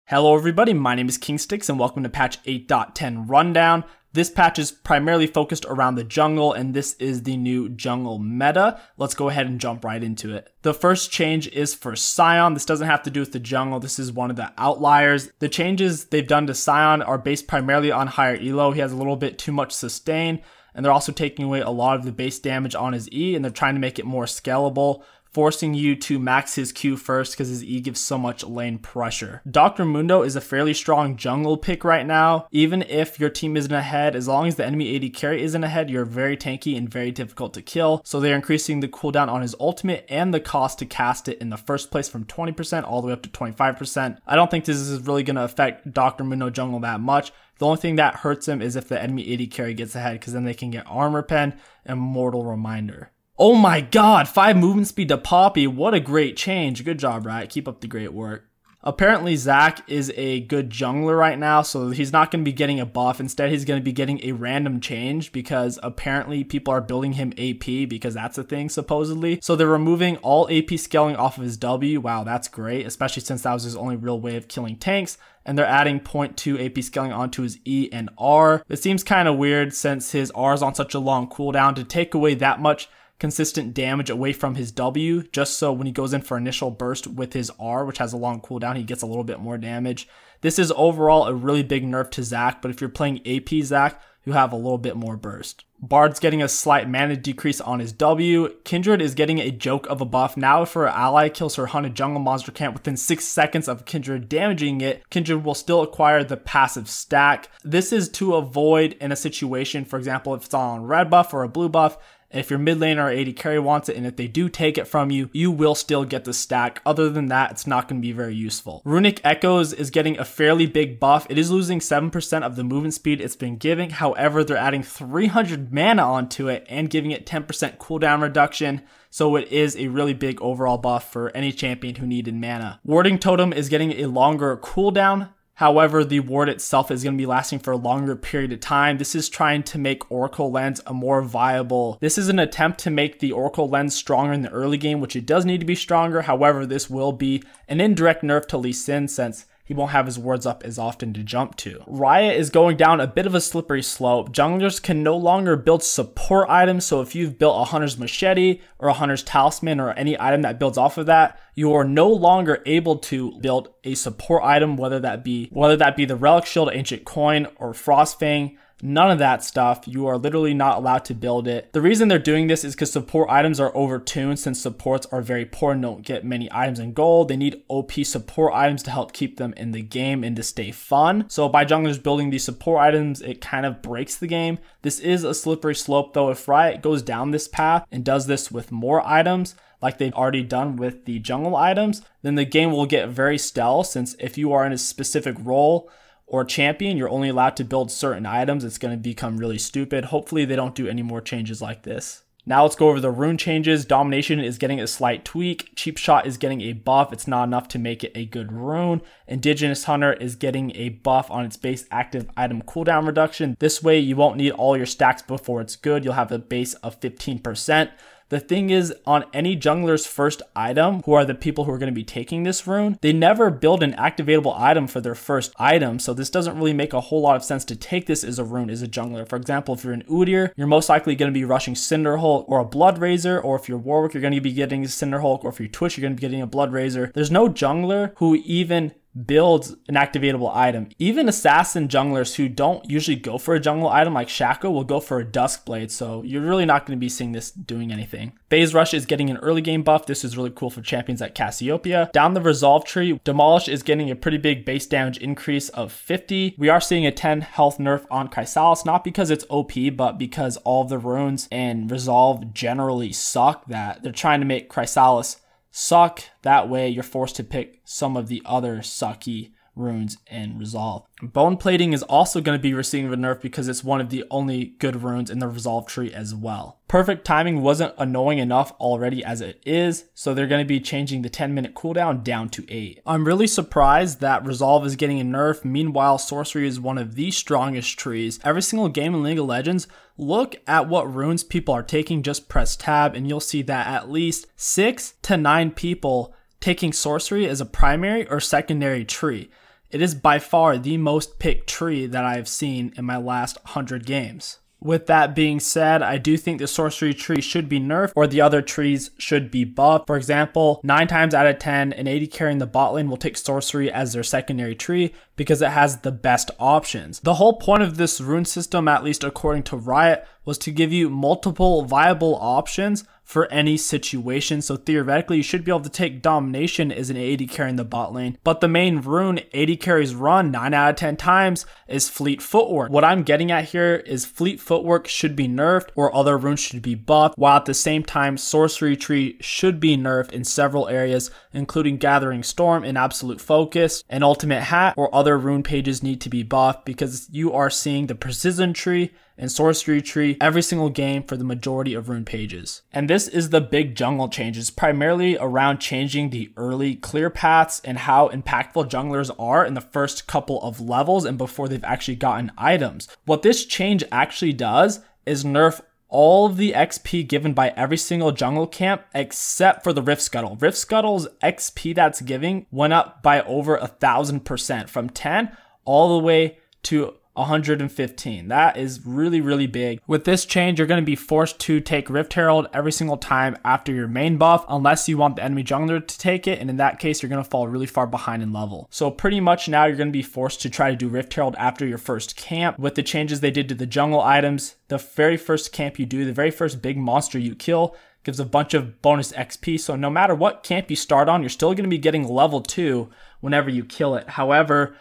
Hello everybody, my name is KingStix and welcome to patch 8.10 rundown. This patch is primarily focused around the jungle and this is the new jungle meta. Let's go ahead and jump right into it. The first change is for Scion. This doesn't have to do with the jungle, this is one of the outliers. The changes they've done to Scion are based primarily on higher elo. He has a little bit too much sustain and they're also taking away a lot of the base damage on his E and they're trying to make it more scalable, forcing you to max his Q first because his E gives so much lane pressure. Dr. Mundo is a fairly strong jungle pick right now. Even if your team isn't ahead, as long as the enemy AD carry isn't ahead, you're very tanky and very difficult to kill. So they're increasing the cooldown on his ultimate and the cost to cast it in the first place from 20% all the way up to 25%. I don't think this is really going to affect Dr. Mundo jungle that much. The only thing that hurts him is if the enemy AD carry gets ahead because then they can get Armor Pen and Mortal Reminder. Oh my god, 5 movement speed to Poppy. What a great change. Good job, Riot. Keep up the great work. Apparently, Zack is a good jungler right now, so he's not going to be getting a buff. Instead, he's going to be getting a random change because apparently people are building him AP because that's a thing, supposedly. So they're removing all AP scaling off of his W. Wow, that's great, especially since that was his only real way of killing tanks. And they're adding 0.2 AP scaling onto his E and R. It seems kind of weird since his R is on such a long cooldown to take away that much consistent damage away from his W, just so when he goes in for initial burst with his R, which has a long cooldown, he gets a little bit more damage. This is overall a really big nerf to Zack, but if you're playing AP Zack, you have a little bit more burst. Bard's getting a slight mana decrease on his W. Kindred is getting a joke of a buff. Now if her ally kills her hunted jungle monster camp within 6 seconds of Kindred damaging it, Kindred will still acquire the passive stack. This is to avoid in a situation, for example, if it's on a red buff or a blue buff, if your mid laner or AD carry wants it, and if they do take it from you, you will still get the stack. Other than that, it's not going to be very useful. Runic Echoes is getting a fairly big buff. It is losing 7% of the movement speed it's been giving. However, they're adding 300 mana onto it and giving it 10% cooldown reduction. So it is a really big overall buff for any champion who needed mana. Warding Totem is getting a longer cooldown. However, the ward itself is going to be lasting for a longer period of time. This is trying to make Oracle Lens a more viable. This is an attempt to make the Oracle Lens stronger in the early game, which it does need to be stronger. However, this will be an indirect nerf to Lee Sin since he won't have his wards up as often to jump to. Riot is going down a bit of a slippery slope. Junglers can no longer build support items, so if you've built a Hunter's Machete or a Hunter's Talisman or any item that builds off of that, you are no longer able to build a support item, whether that be the Relic Shield, Ancient Coin, or Frostfang. None of that stuff. You are literally not allowed to build it. The reason they're doing this is because support items are overtuned since supports are very poor and don't get many items in gold. They need OP support items to help keep them in the game and to stay fun. So by junglers building these support items, it kind of breaks the game. This is a slippery slope though. If Riot goes down this path and does this with more items, like they've already done with the jungle items, then the game will get very stale since if you are in a specific role or champion, you're only allowed to build certain items. It's going to become really stupid. Hopefully they don't do any more changes like this. Now let's go over the rune changes. Domination is getting a slight tweak. Cheap Shot is getting a buff. It's not enough to make it a good rune. Indigenous Hunter is getting a buff on its base active item cooldown reduction. This way you won't need all your stacks before it's good. You'll have a base of 15%. The thing is, on any jungler's first item, who are the people who are going to be taking this rune, they never build an activatable item for their first item, so this doesn't really make a whole lot of sense to take this as a rune as a jungler. For example, if you're an Udyr, you're most likely going to be rushing Cinderhulk or a Blood Razor, or if you're Warwick, you're going to be getting a Cinderhulk, or if you're Twitch, you're going to be getting a Blood Razor. There's no jungler who even builds an activatable item. Even assassin junglers who don't usually go for a jungle item like Shaco will go for a Duskblade, so you're really not going to be seeing this doing anything. Phase Rush is getting an early game buff. This is really cool for champions like Cassiopeia. Down the Resolve tree, Demolish is getting a pretty big base damage increase of 50. We are seeing a 10 health nerf on Chrysalis, not because it's OP, but because all of the runes and Resolve generally suck, that they're trying to make Chrysalis suck. That way you're forced to pick some of the other sucky runes in Resolve. Bone Plating is also going to be receiving a nerf because it's one of the only good runes in the Resolve tree as well. Perfect Timing wasn't annoying enough already as it is, so they're going to be changing the 10-minute cooldown down to 8. I'm really surprised that Resolve is getting a nerf. Meanwhile, Sorcery is one of the strongest trees. Every single game in League of Legends, look at what runes people are taking. Just press tab and you'll see that at least 6 to 9 people taking Sorcery as a primary or secondary tree. it is by far the most picked tree that I have seen in my last 100 games. With that being said, I do think the sorcery tree should be nerfed or the other trees should be buffed. For example, 9 times out of 10, an AD carry in the bot lane will take sorcery as their secondary tree because it has the best options. The whole point of this rune system, at least according to Riot, was to give you multiple viable options for any situation. So theoretically, you should be able to take domination as an AD carry in the bot lane. But the main rune AD carries run 9 out of 10 times is fleet footwork. What I'm getting at here is fleet footwork should be nerfed or other runes should be buffed, while at the same time sorcery tree should be nerfed in several areas, including Gathering Storm and Absolute Focus, and Ultimate Hat or other rune pages need to be buffed because you are seeing the precision tree and sorcery tree every single game for the majority of rune pages. And this is the big jungle changes, primarily around changing the early clear paths and how impactful junglers are in the first couple of levels and before they've actually gotten items. What this change actually does is nerf all of the XP given by every single jungle camp except for the Rift Scuttle. Rift Scuttle's XP that's giving went up by over 1,000% from 10 all the way to 115. That is really, really big. With this change, you're going to be forced to take Rift Herald every single time after your main buff, unless you want the enemy jungler to take it, and in that case, you're going to fall really far behind in level. So pretty much now you're going to be forced to try to do Rift Herald after your first camp. With the changes they did to the jungle items, the very first camp you do, the very first big monster you kill, gives a bunch of bonus XP. So no matter what camp you start on, you're still going to be getting level 2 whenever you kill it. However,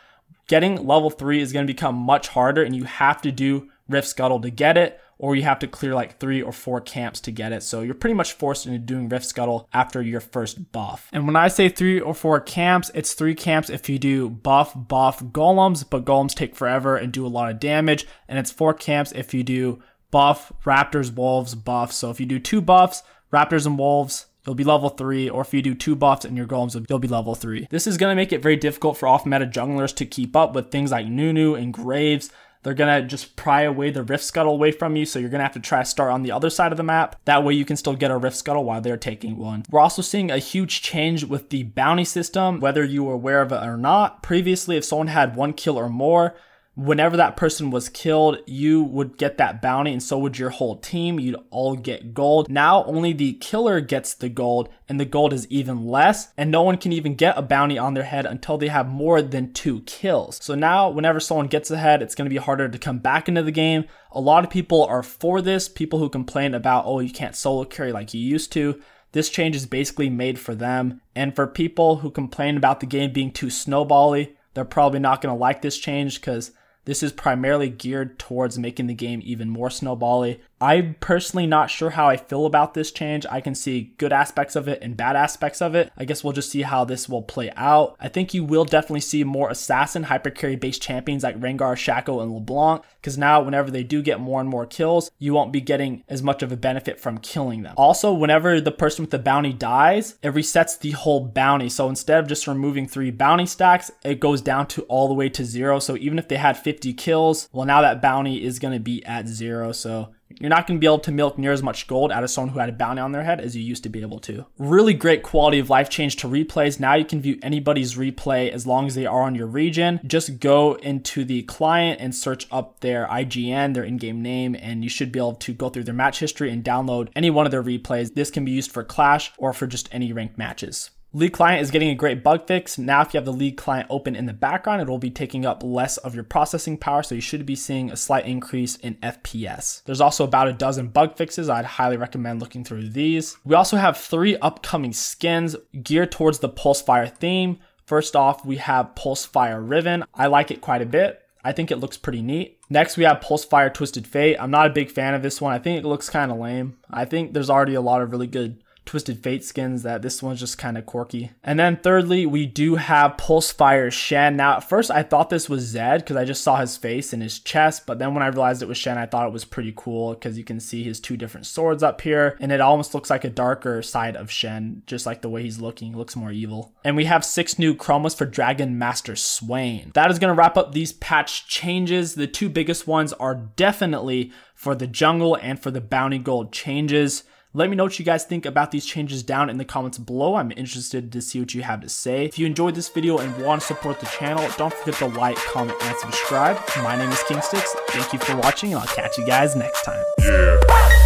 getting level 3 is going to become much harder and you have to do Rift Scuttle to get it, or you have to clear like 3 or 4 camps to get it. So you're pretty much forced into doing Rift Scuttle after your first buff. And when I say 3 or 4 camps, it's 3 camps if you do buff golems, but golems take forever and do a lot of damage. And it's 4 camps if you do buff raptors, wolves, buff. So if you do 2 buffs, raptors and wolves, you'll be level 3, or if you do 2 buffs and your golems, you'll be level 3. This is going to make it very difficult for off-meta junglers to keep up with things like Nunu and Graves. They're going to just pry away the Rift Scuttle away from you, so you're going to have to try to start on the other side of the map. That way you can still get a Rift Scuttle while they're taking one. We're also seeing a huge change with the bounty system, whether you were aware of it or not. Previously, if someone had 1 kill or more, whenever that person was killed, you would get that bounty and so would your whole team. You'd all get gold. Now only the killer gets the gold, and the gold is even less, and no one can even get a bounty on their head until they have more than 2 kills. So now whenever someone gets ahead, it's going to be harder to come back into the game. A lot of people are for this. People who complain about, oh, you can't solo carry like you used to. This change is basically made for them. And for people who complain about the game being too snowbally, they're probably not going to like this change because this is primarily geared towards making the game even more snowbally. I'm personally not sure how I feel about this change. I can see good aspects of it and bad aspects of it. I guess we'll just see how this will play out. I think you will definitely see more assassin hypercarry based champions like Rengar, Shaco, and LeBlanc, because now whenever they do get more and more kills, you won't be getting as much of a benefit from killing them. Also, whenever the person with the bounty dies, it resets the whole bounty. So instead of just removing 3 bounty stacks, it goes down to all the way to 0. So even if they had 50 kills, well, now that bounty is going to be at 0. So you're not going to be able to milk near as much gold out of someone who had a bounty on their head as you used to be able to. Really great quality of life change to replays. Now you can view anybody's replay as long as they are on your region. Just go into the client and search up their IGN, their in-game name, and you should be able to go through their match history and download any one of their replays. This can be used for Clash or for just any ranked matches. League Client is getting a great bug fix. Now if you have the League Client open in the background, it will be taking up less of your processing power, so you should be seeing a slight increase in FPS. There's also about a dozen bug fixes. I'd highly recommend looking through these. We also have 3 upcoming skins geared towards the Pulsefire theme. First off, we have Pulsefire Riven. I like it quite a bit. I think it looks pretty neat. Next, we have Pulsefire Twisted Fate. I'm not a big fan of this one. I think it looks kind of lame. I think there's already a lot of really good Twisted Fate skins that this one's just kind of quirky. And then thirdly, we do have Pulsefire Shen. Now at first I thought this was Zed because I just saw his face and his chest, but then when I realized it was Shen, I thought it was pretty cool because you can see his 2 different swords up here, and it almost looks like a darker side of Shen, just like the way he's looking. He looks more evil. And we have 6 new chromos for Dragon Master Swain. That is going to wrap up these patch changes. The 2 biggest ones are definitely for the jungle and for the bounty gold changes. Let me know what you guys think about these changes down in the comments below. I'm interested to see what you have to say. If you enjoyed this video and want to support the channel, don't forget to like, comment, and subscribe. My name is KingStix. Thank you for watching, and I'll catch you guys next time. Yeah.